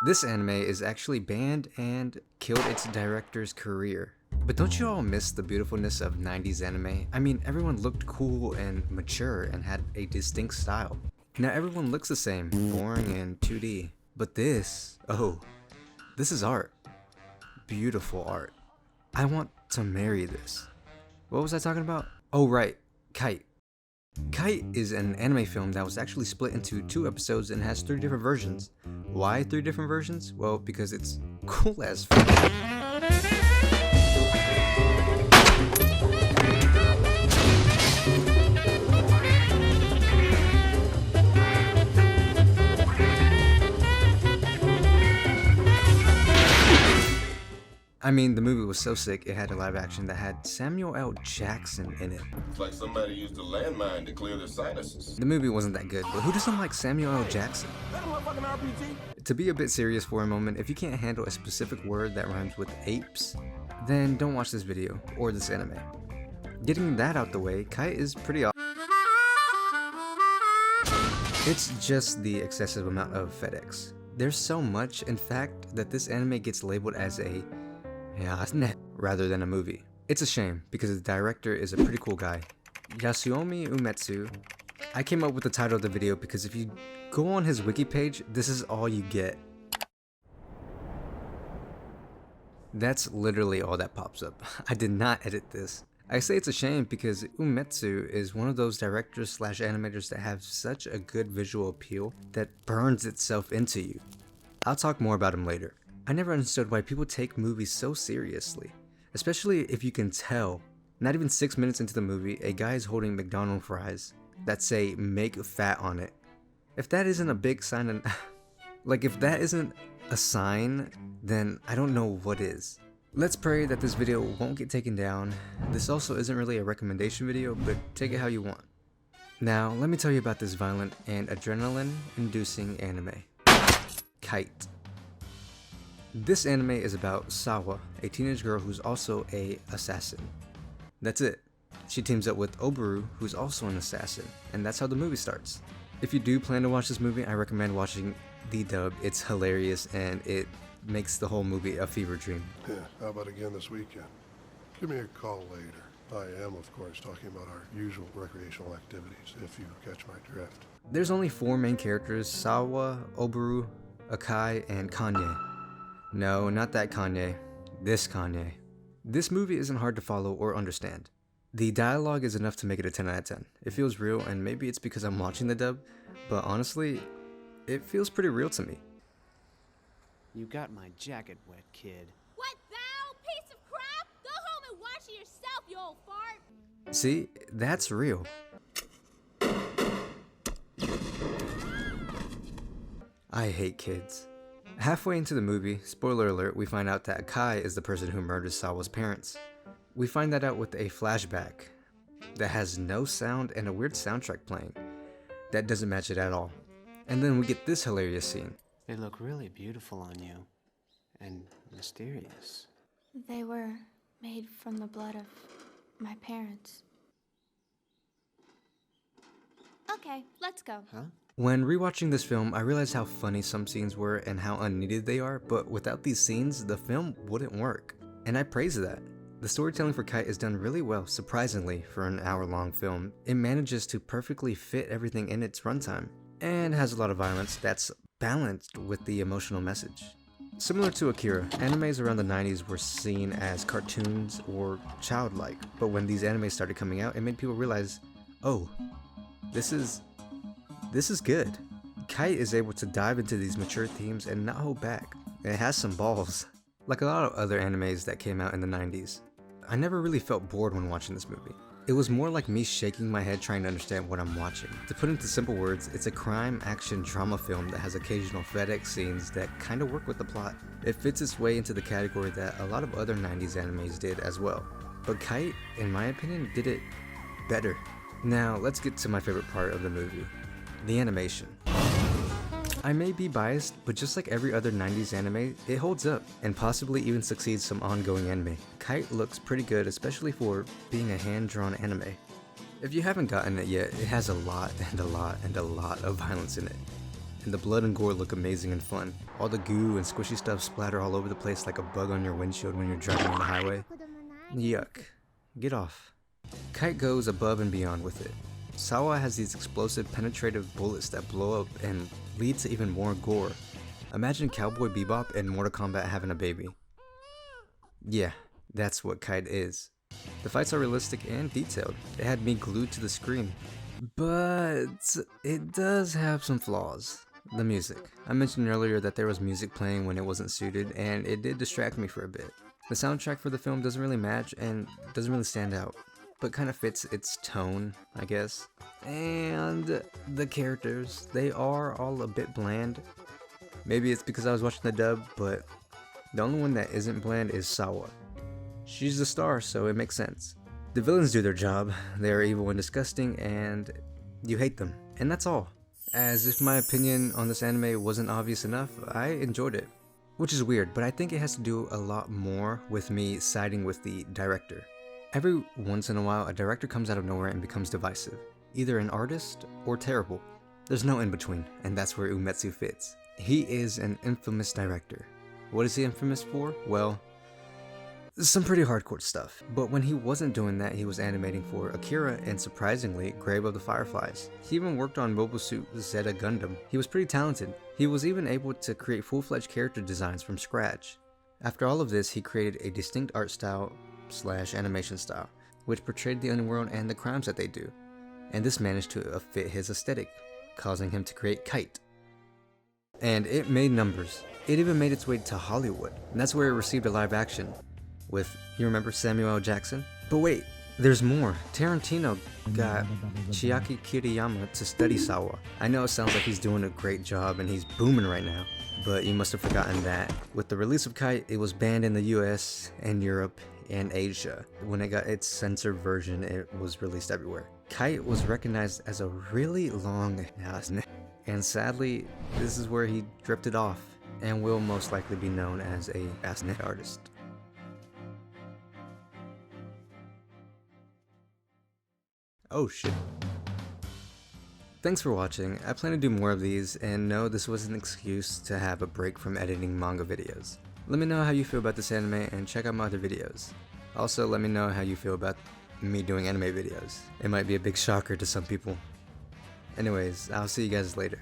This anime is actually banned and killed its director's career. But don't you all miss the beautifulness of 90s anime? I mean, everyone looked cool and mature and had a distinct style. Now everyone looks the same, boring and 2D. But this, oh, this is art. Beautiful art. I want to marry this. What was I talking about? Oh right, Kite. Kite is an anime film that was actually split into 2 episodes and has 3 different versions. Why 3 different versions? Well, because it's cool as fuck. I mean, the movie was so sick, it had a live action that had Samuel L. Jackson in it. It's like somebody used a landmine to clear their sinuses. The movie wasn't that good, but who doesn't like Samuel L. Jackson? To be a bit serious for a moment, if you can't handle a specific word that rhymes with apes, then don't watch this video, or this anime. Getting that out the way, Kite is pretty awesome. It's just the excessive amount of FedEx. There's so much, in fact, that this anime gets labeled as a rather than a movie. It's a shame, because the director is a pretty cool guy. Yasuomi Umetsu. I came up with the title of the video because if you go on his wiki page, this is all you get. That's literally all that pops up. I did not edit this. I say it's a shame because Umetsu is one of those directors / animators that have such a good visual appeal that burns itself into you. I'll talk more about him later. I never understood why people take movies so seriously, especially if you can tell, not even 6 minutes into the movie, a guy is holding McDonald's fries that say "make fat" on it. If that isn't a big sign of, if that isn't a sign, then I don't know what is. Let's pray that this video won't get taken down. This also isn't really a recommendation video, but take it how you want. Now, let me tell you about this violent and adrenaline-inducing anime. Kite. This anime is about Sawa, a teenage girl who's also an assassin. That's it. She teams up with Obaru, who's also an assassin, and that's how the movie starts. If you do plan to watch this movie, I recommend watching the dub. It's hilarious and it makes the whole movie a fever dream. Yeah, how about again this weekend? Give me a call later. I am, of course, talking about our usual recreational activities, if you catch my drift. There's only 4 main characters: Sawa, Obaru, Akai, and Kanye. No, not that Kanye. This Kanye. This movie isn't hard to follow or understand. The dialogue is enough to make it a 10 out of 10. It feels real, and maybe it's because I'm watching the dub, but honestly, it feels pretty real to me. You got my jacket wet, kid. What thou, piece of crap? Go home and wash it yourself, you old fart! See, that's real. I hate kids. Halfway into the movie, spoiler alert, we find out that Akai is the person who murdered Sawa's parents. We find that out with a flashback that has no sound and a weird soundtrack playing that doesn't match it at all. And then we get this hilarious scene. They look really beautiful on you. And mysterious. They were made from the blood of my parents. Okay, let's go. Huh? When rewatching this film, I realized how funny some scenes were and how unneeded they are, but without these scenes, the film wouldn't work. And I praise that. The storytelling for Kite is done really well, surprisingly, for an hour-long film. It manages to perfectly fit everything in its runtime, and has a lot of violence that's balanced with the emotional message. Similar to Akira, animes around the 90s were seen as cartoons or childlike, but when these animes started coming out, it made people realize, oh, this is good. Kite is able to dive into these mature themes and not hold back, and it has some balls. Like a lot of other animes that came out in the 90s, I never really felt bored when watching this movie. It was more like me shaking my head trying to understand what I'm watching. To put into simple words, it's a crime action drama film that has occasional FedEx scenes that kind of work with the plot. It fits its way into the category that a lot of other 90s animes did as well. But Kite, in my opinion, did it better. Now, let's get to my favorite part of the movie. The animation. I may be biased, but just like every other 90s anime, it holds up, and possibly even succeeds some ongoing anime. Kite looks pretty good, especially for being a hand-drawn anime. If you haven't gotten it yet, it has a lot of violence in it. and the blood and gore look amazing and fun. All the goo and squishy stuff splatter all over the place like a bug on your windshield when you're driving on the highway. Yuck. Get off. Kite goes above and beyond with it. Sawa has these explosive, penetrative bullets that blow up and lead to even more gore. Imagine Cowboy Bebop and Mortal Kombat having a baby. Yeah, that's what Kite is. The fights are realistic and detailed. It had me glued to the screen. But it does have some flaws. The music. I mentioned earlier that there was music playing when it wasn't suited, and it did distract me for a bit. The soundtrack for the film doesn't really match and doesn't really stand out, but kind of fits its tone, I guess. And the characters, they are all a bit bland. Maybe it's because I was watching the dub, but the only one that isn't bland is Sawa. She's the star, so it makes sense. The villains do their job. They are evil and disgusting, and you hate them. And that's all. As if my opinion on this anime wasn't obvious enough, I enjoyed it. Which is weird, but I think it has to do a lot more with me siding with the director. Every once in a while, a director comes out of nowhere and becomes divisive. Either an artist or terrible. There's no in between, and that's where Umetsu fits. He is an infamous director. What is he infamous for? Well, some pretty hardcore stuff. But when he wasn't doing that, he was animating for Akira and, surprisingly, Grave of the Fireflies. He even worked on Mobile Suit Zeta Gundam. He was pretty talented. He was even able to create full-fledged character designs from scratch. After all of this, he created a distinct art style / animation style, which portrayed the underworld and the crimes that they do. And this managed to fit his aesthetic, causing him to create Kite. And it made numbers. It even made its way to Hollywood, and that's where it received a live action. With, you remember Samuel L. Jackson? But wait, there's more. Tarantino got Chiaki Kiriyama to study Sawa. I know it sounds like he's doing a great job and he's booming right now, but you must have forgotten that. With the release of Kite, it was banned in the US and Europe and Asia. When it got its censored version, it was released everywhere. Kite was recognized as a really long ass, and sadly, this is where he drifted off and will most likely be known as a ass artist. Oh shit. Thanks for watching. I plan to do more of these, and no, this was an excuse to have a break from editing manga videos. Let me know how you feel about this anime and check out my other videos. Also, let me know how you feel about me doing anime videos. It might be a big shocker to some people. Anyways, I'll see you guys later.